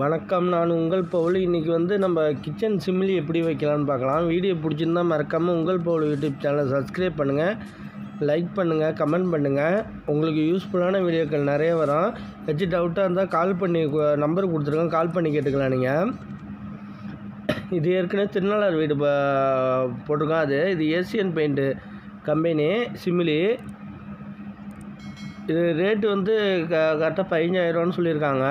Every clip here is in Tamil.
வணக்கம், நான் உங்கள் பவுல். இன்றைக்கி நம்ம கிச்சன் சிம்லி எப்படி வைக்கலான்னு பார்க்கலாம். வீடியோ பிடிச்சிருந்தால் மறக்காமல் உங்கள் பவுல் யூடியூப் சேனலை சப்ஸ்கிரைப் பண்ணுங்கள், லைக் பண்ணுங்கள், கமெண்ட் பண்ணுங்கள். உங்களுக்கு யூஸ்ஃபுல்லான வீடியோக்கள் நிறைய வரும். ஏதாச்சும் டவுட்டாக இருந்தால் கால் பண்ணி நம்பர் கொடுத்துருக்கோம், கால் பண்ணி கேட்டுக்கலாம் நீங்கள். இது ஏற்கனவே திருநாளார் வீடு போட்டிருக்கோம். இது ஏசியன் பெயிண்ட்டு கம்பெனி சிம்லி. இது ரேட்டு கரெக்டாக 15,000 சொல்லியிருக்காங்க.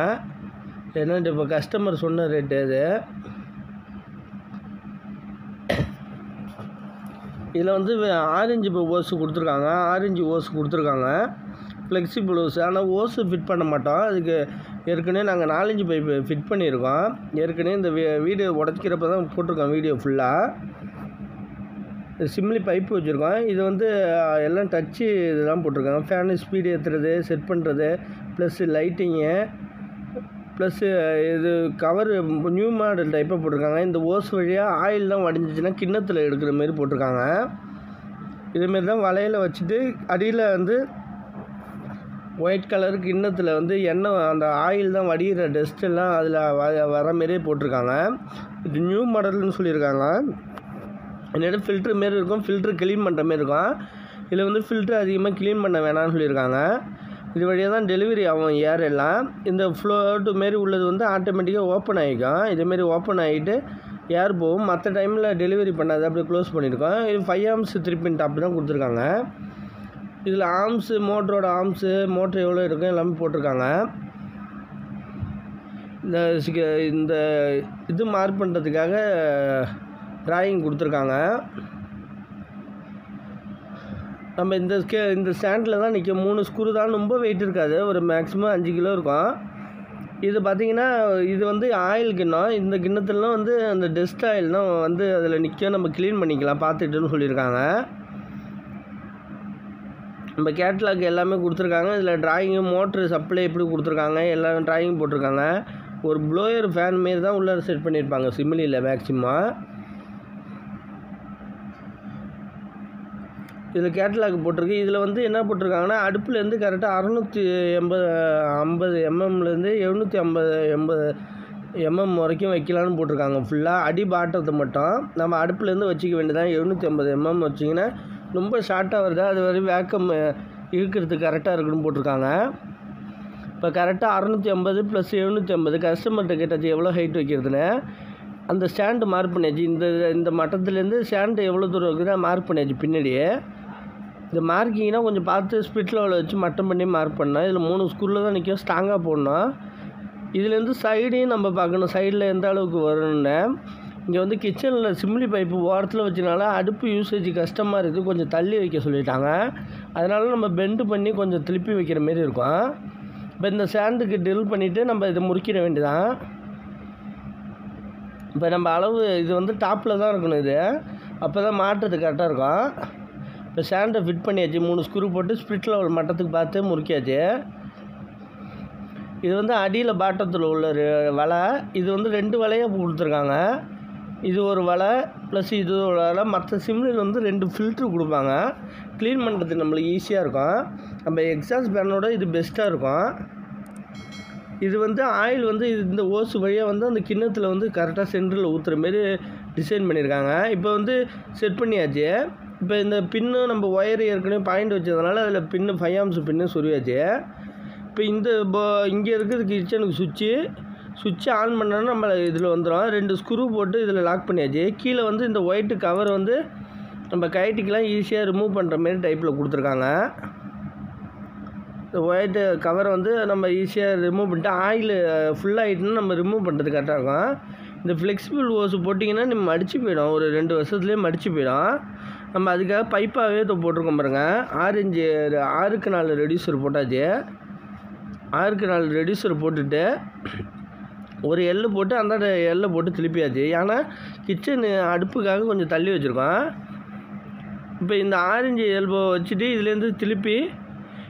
என்னென்னு இப்போ கஸ்டமர் சொன்ன ரேட்டு இது. இதில் ஆரஞ்சு ஓஸு கொடுத்துருக்காங்க, ஆரஞ்சு ஓஸு கொடுத்துருக்காங்க, ஃப்ளெக்சிபிள் ஓஸு. ஆனால் ஓஸு ஃபிட் பண்ண மாட்டோம். அதுக்கு ஏற்கனவே நாங்கள் 4-5 பைப்பு ஃபிட் பண்ணியிருக்கோம். ஏற்கனவே இந்த வீடியோ உடச்சிக்கிறப்ப தான் போட்டிருக்கோம் வீடியோ ஃபுல்லாக. சிம்லி பைப்பு வச்சுருக்கோம். இது எல்லாம் டச்சு இதெல்லாம் போட்டிருக்காங்க. ஃபேனு ஸ்பீடு ஏற்றுறது, செட் பண்ணுறது, ப்ளஸ்ஸு லைட்டிங்கு, ப்ளஸ்ஸு இது கவரு நியூ மாடல் டைப்பாக போட்டிருக்காங்க. இந்த ஓஸ் வழியாக ஆயில் தான் வடிஞ்சிச்சின்னா கிண்ணத்தில் எடுக்கிற மாரி போட்டிருக்காங்க. இதுமாரி தான் வலையில் வச்சுட்டு அடியில் ஒயிட் கலர் கிண்ணத்தில் எண்ணெய், அந்த ஆயில் தான் வடிகிற டஸ்ட்டெல்லாம் அதில் வர மாரியே போட்டிருக்காங்க. இது நியூ மாடல்னு சொல்லியிருக்காங்க. என்னிடம் ஃபில்ட்ரு மாரி இருக்கும், ஃபில்ட்ரு க்ளீன் பண்ணுற மாரி இருக்கும். இதில் ஃபில்ட்ரு அதிகமாக க்ளீன் பண்ண வேணாம்னு சொல்லியிருக்காங்க. இது வழியாக தான் டெலிவரி ஆகும் ஏர் எல்லாம். இந்த ஃப்ளோட்டு மாரி உள்ளது ஆட்டோமேட்டிக்காக ஓப்பன் ஆகிக்கும். இதேமாரி ஓப்பன் ஆகிட்டு ஏர் போகும். மற்ற டைமில் டெலிவரி பண்ணாது, அப்படியே க்ளோஸ் பண்ணியிருக்கோம். இது 5 ஆம்ஸ் 3 பின் டாப் தான் கொடுத்துருக்காங்க. இதில் ஆம்ஸு, மோட்டரோட ஆம்ஸு, மோட்ரு எவ்வளோ இருக்கும் எல்லாமே போட்டிருக்காங்க. இந்த இது மார்க் பண்ணுறதுக்காக ட்ராயிங் கொடுத்துருக்காங்க. நம்ம இந்த ஸ்டாண்டில் தான் நிற்கும். 3 ஸ்க்ரூ தான், ரொம்ப வெயிட் இருக்காது, ஒரு மேக்ஸிமம் 5 கிலோ இருக்கும். இது பார்த்திங்கன்னா இது ஆயில் கிண்ணம். இந்த கிண்ணத்துலாம் அந்த டஸ்ட் ஆயில் தான் அதில் நிற்கும். நம்ம க்ளீன் பண்ணிக்கலாம் பார்த்துட்டுன்னு சொல்லியிருக்காங்க. நம்ம கேட்லாக் எல்லாமே கொடுத்துருக்காங்க. இதில் ட்ராயிங்கு, மோட்ரு சப்ளை எப்படி கொடுத்துருக்காங்க, எல்லாம் ட்ராயிங் போட்டிருக்காங்க. ஒரு ப்ளோயர் ஃபேன் மாரி தான் உள்ளே செட் பண்ணியிருப்பாங்க சிம்லியில் மேக்ஸிமம். இதில் கேட்லாக் போட்டிருக்கு. இதில் என்ன போட்டிருக்காங்கன்னா, அடுப்புலேருந்து கரெக்டாக 650 எம்எம்லேருந்து 750 எம்எம் வரைக்கும் வைக்கலான்னு போட்டிருக்காங்க. ஃபுல்லாக அடி பாட்டத்தை மட்டும் நம்ம அடுப்புலேருந்து வச்சுக்க வேண்டியதான். 750 எம்எம் வச்சிங்கன்னா ரொம்ப ஷார்ட்டாக வருதா, அது வரையும் வேக்கம் இழுக்கிறதுக்கு கரெக்டாக இருக்குன்னு போட்டிருக்காங்க. இப்போ கரெக்டாக 650 + 750 கஸ்டமர்கிட்ட கேட்டாச்சு எவ்வளோ ஹைட் வைக்கிறதுன்னு. அந்த ஸ்டாண்டு மார்க் பண்ணியாச்சு. இந்த மட்டத்துலேருந்து ஸ்டாண்டு எவ்வளோ தூரம் இருக்குதுன்னு மார்க் பண்ணியாச்சு. பின்னாடியே இந்த மார்க்கிங்னா கொஞ்சம் பார்த்து ஸ்பிட் லெவலில் வச்சு மட்டம் பண்ணி மார்க் பண்ணோம். இதில் 3 ஸ்க்ரூவில் தான் நிற்கும், ஸ்ட்ராங்காக போடணும். இதுலேருந்து சைடையும் நம்ம பார்க்கணும், சைடில் எந்த அளவுக்கு வரும்னு. இங்கே கிச்சனில் சிம்லி பைப்பு ஓரத்தில் வச்சனால அடுப்பு யூசேஜ் கஷ்டமாக இருக்குது, கொஞ்சம் தள்ளி வைக்க சொல்லிட்டாங்க. அதனால நம்ம பெண்டு பண்ணி கொஞ்சம் திருப்பி வைக்கிற மாரி இருக்கும். இப்போ இந்த ஸ்டாண்டுக்கு ட்ரில் பண்ணிவிட்டு நம்ம இதை முறிக்கிற வேண்டியதான். இப்போ நம்ம அளவு இது டாப்பில் தான் இருக்கணும். இது அப்போ தான் மாட்டுறது கரெக்டாக இருக்கும். இப்போ ஸ்டாண்டை ஃபிட் பண்ணியாச்சு. 3 ஸ்க்ரூ போட்டு ஸ்பிரிட் லெவல் மட்டத்துக்கு பார்த்து முறிக்காச்சு. இது அடியில் பாட்டத்தில் உள்ள வலை. இது 2 வலையாக கொடுத்துருக்காங்க. இது ஒரு வலை ப்ளஸ் இது ஒரு வலை. மற்ற சிம்லில் 2 ஃபில்ட்ரு கொடுப்பாங்க. க்ளீன் பண்ணுறதுக்கு நம்மளுக்கு ஈஸியாக இருக்கும். நம்ம எக்ஸாஸ்ட் ஃபேனோட இது பெஸ்ட்டாக இருக்கும். இது ஆயில் இந்த ஓஸ் வழியாக அந்த கிண்ணத்தில் கரெக்டாக சென்டரில் ஊற்றுற மாரி டிசைன் பண்ணியிருக்காங்க. இப்போ செட் பண்ணியாச்சு. இப்போ இந்த பின்னு நம்ம ஒயர் ஏற்கனவே பாயிண்ட் வச்சதுனால அதில் பின்னு 5 ஆம்ஸ் பின்னு சொருவியாச்சு. இப்போ இங்கே இருக்குது கிச்சனுக்கு சுவிட்சு ஆன் பண்ணோன்னா நம்ம இதில் வந்துடும். 2 ஸ்க்ரூ போட்டு இதில் லாக் பண்ணியாச்சு. கீழே இந்த ஒயிட்டு கவர் நம்ம கைட்டுக்கெலாம் ஈஸியாக ரிமூவ் பண்ணுற மாரி டைப்பில் கொடுத்துருக்காங்க. இந்த ஒயிட்டு கவரை நம்ம ஈஸியாக ரிமூவ் பண்ணிட்டு ஆயில் ஃபுல்லாகிட்டுன்னா நம்ம ரிமூவ் பண்ணுறது கரெக்டாக இருக்கும். இந்த ஃப்ளெக்சிபிள் ஓஸு போட்டிங்கன்னா நம்ம மடித்து போயிடும், ஒரு 2 வருஷத்துலேயே மடித்து போயிடும். நம்ம அதுக்காக பைப்பாகவே போட்டிருக்கோம் பாருங்கள். 6க்கு 4 ரெடியூசர் போட்டாச்சு. 6க்கு 4 ரெடியூசர் போட்டுட்டு ஒரு எள்ளு போட்டு அந்த எல்லை போட்டு திருப்பியாச்சு. ஏன்னா கிச்சனு அடுப்புக்காக கொஞ்சம் தள்ளி வச்சுருக்கோம். இப்போ இந்த ஆரஞ்சு எல்போ வச்சுட்டு இதுலேருந்து திருப்பி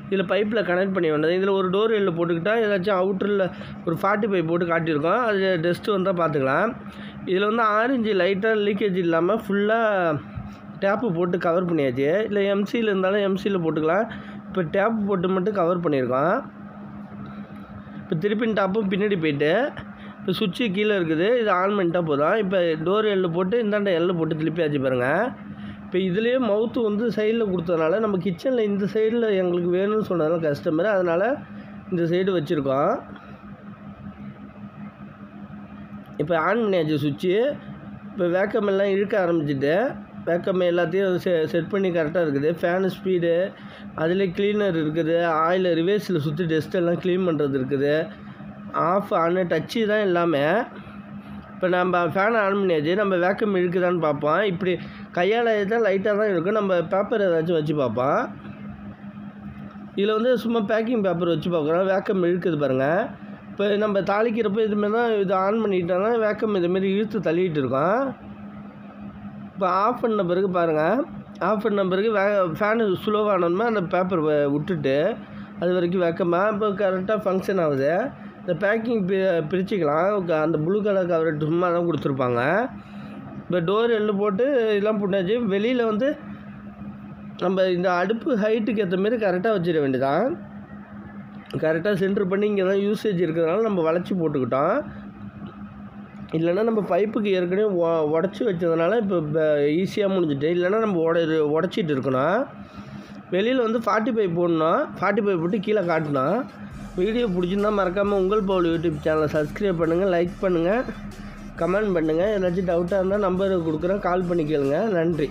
இதில் பைப்பில் கனெக்ட் பண்ணி வேண்டியது. இதில் ஒரு டோர் எல்லை போட்டுக்கிட்டால் ஏதாச்சும் அவுட்டரில் ஒரு 45 போட்டு காட்டியிருக்கோம். அது டஸ்ட்டு வந்தால் பார்த்துக்கலாம். இதில் ஆரஞ்சு லைட்டாக லீக்கேஜ் இல்லாமல் ஃபுல்லாக டேப்பு போட்டு கவர் பண்ணியாச்சு. இல்லை எம்சியில் இருந்தாலும் எம்சியில் போட்டுக்கலாம். இப்போ டேப்பு போட்டு மட்டும் கவர் பண்ணியிருக்கோம். இப்போ திருப்பின் டாப்பும் பின்னாடி போயிட்டு இப்போ சுவிட்சு கீழே இருக்குது, இது ஆன் பண்ணிட்டால் போதும். இப்போ டோர் எல்லு போட்டு இந்தாண்ட எல்லு போட்டு திருப்பியாச்சு பாருங்கள். இப்போ இதுலேயே மவுத்து வந்து சைடில் கொடுத்ததுனால நம்ம கிச்சனில் இந்த சைடில் எங்களுக்கு வேணும்னு சொன்னதால கஸ்டமர், அதனால் இந்த சைடு வச்சுருக்கோம். இப்போ ஆன் பண்ணியாச்சு சுவிட்சு. இப்போ வேக்கம் எல்லாம் இழுக்க ஆரம்பிச்சிட்டு வேக்கம் எல்லாத்தையும் செட் பண்ணி கரெக்டாக இருக்குது. ஃபேனு ஸ்பீடு, அதில் க்ளீனர் இருக்குது, ஆயில் ரிவேர்ஸில் சுற்றி டஸ்ட் எல்லாம் க்ளீன் பண்ணுறது இருக்குது. ஆஃப் ஆன் டச்சு தான் எல்லாமே. இப்போ நம்ம ஃபேனை ஆன் பண்ணியாச்சு, நம்ம வேக்கம் இழுக்குதான்னு பார்ப்போம். இப்படி கையால் தான் லைட்டாக தான் இருக்கும். நம்ம பேப்பர் ஏதாச்சும் வச்சு பார்ப்போம். இதில் வந்து சும்மா பேக்கிங் பேப்பர் வச்சு பார்க்குறோம், வேக்கம் இழுக்குது பாருங்கள். இப்போ நம்ம தாளிக்கிறப்போ இதுமாரி தான் இது ஆன் பண்ணிட்டோம்னா வேக்கம் இதுமாரி இழுத்து தள்ளிகிட்டு இருக்கோம். இப்போ ஆஃப் பண்ண பிறகு பாருங்கள், ஆஃப் பண்ண பிறகு ஃபேனு ஸ்லோவானோன்னா அந்த பேப்பர் விட்டுட்டு அது வரைக்கும் வேக்கமாக இப்போ கரெக்டாக ஃபங்க்ஷன் ஆகுது. இந்த பேக்கிங் பிரிச்சுக்கலாம். அந்த ப்ளூ கலர் கவரேட் சும்மா தான் கொடுத்துருப்பாங்க. இப்போ டோர் எல்லு போட்டு இதெல்லாம் போட்டாச்சு. வெளியில் வந்து நம்ம இந்த அடுப்பு ஹைட்டுக்கு ஏற்ற மாரி கரெக்டாக வச்சிட வேண்டியதான். கரெக்டாக சென்ட்ரு பண்ணி இங்கே தான் யூசேஜ் இருக்கிறதுனால நம்ம வளைச்சி போட்டுக்கிட்டோம். இல்லைன்னா நம்ம பைப்புக்கு ஏற்கனவே உடச்சி வச்சதுனால இப்போ ஈஸியாக முடிஞ்சிட்டு, இல்லைன்னா நம்ம உடச்சிட்டு இருக்கணும். வெளியில் வந்து 45 போடணும், 45 போட்டு கீழே காட்டணும். வீடியோ பிடிச்சிருந்தா மறக்காமல் உங்கள் பவுல் யூடியூப் சேனலை சப்ஸ்கிரைப் பண்ணுங்கள், லைக் பண்ணுங்கள், கமெண்ட் பண்ணுங்கள். ஏதாச்சும் டவுட்டாக இருந்தால் நம்பர் கொடுக்குறேன், கால் பண்ணி கேளுங்க. நன்றி.